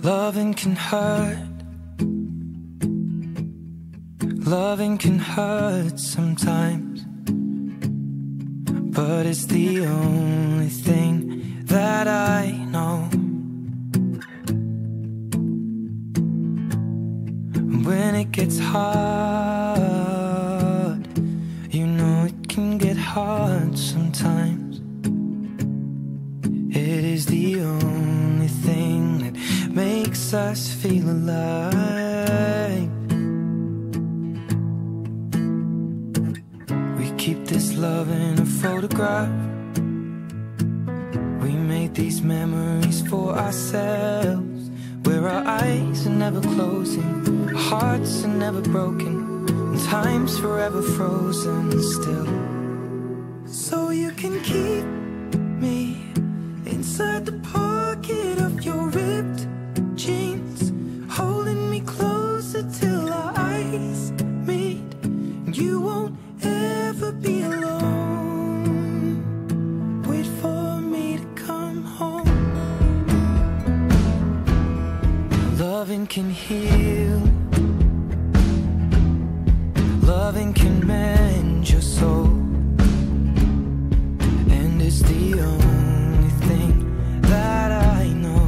Loving can hurt. Loving can hurt sometimes, but it's the only thing that I know. When it gets hard, you know it can get hard sometimes. It is the only thing that makes us feel alive. We keep this love in a photograph. We made these memories for ourselves, where our eyes are never closing, our hearts are never broken, and time's forever frozen still. So you can keep me inside the pocket of your ripped jeans, holding me closer till our eyes meet. You won't ever be alone. Wait for me to come home. Loving can heal. Loving can mend your soul, and it's the only thing that I know.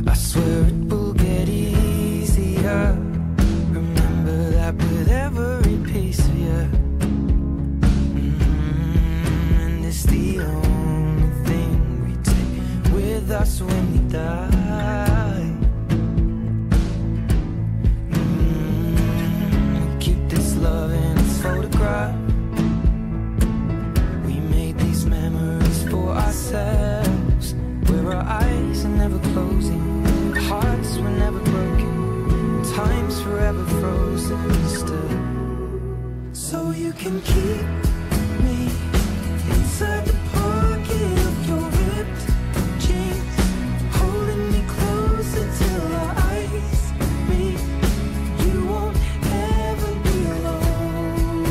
I swear it will get easier. Remember that with every piece of you. And it's the only thing we take with us when we die. We keep this love in its photograph. We made these memories for ourselves, where our eyes are never closing, our hearts were never broken, time's forever frozen still. So you can keep me inside the pocket of your ripped jeans, holding me closer till our eyes meet. You won't ever be alone.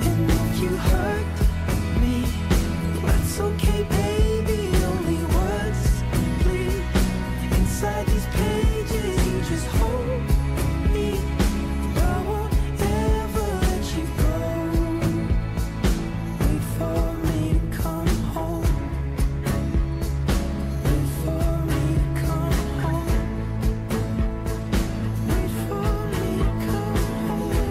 And if you hurt me, that's okay, baby. Only words bleed inside these pages. You just hold me. I won't ever let you go. Wait for me to come home. Wait for me to come home. Wait for me to come home.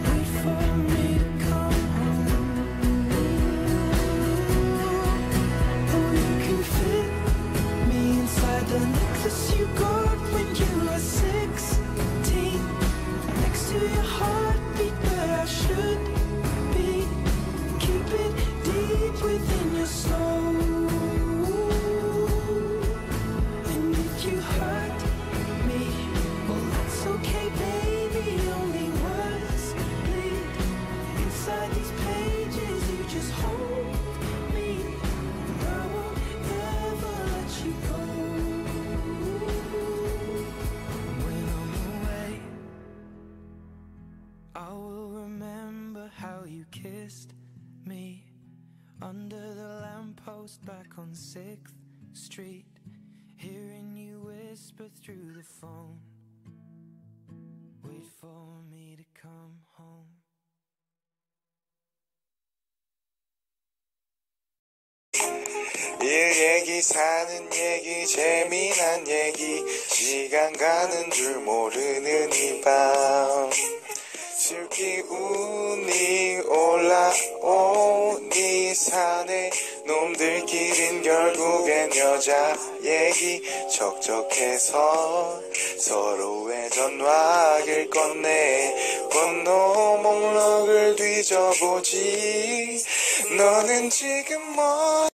Wait for me to come home. Oh, you can fit me inside the necklace you got when you were 16, next to your heartbeat where I should be. Keep it deep within your soul. And if you hurt me, well, that's okay, baby. Only words bleed inside these pages. You just hold me. I won't ever let you go. When I'm away, I will remember how you kissed me under the lamppost back on 6th Street, hearing you whisper through the phone. Wait for me to come home. 일 얘기 사는 얘기 재미난 얘기 시간 가는 줄 모르는 이 밤 술 기운이 올라오니 산에 놈들끼린 결국엔 여자 얘기 적적해서 서로의 전화기를 꺼내 번호 목록을 뒤져보지 너는 지금 뭐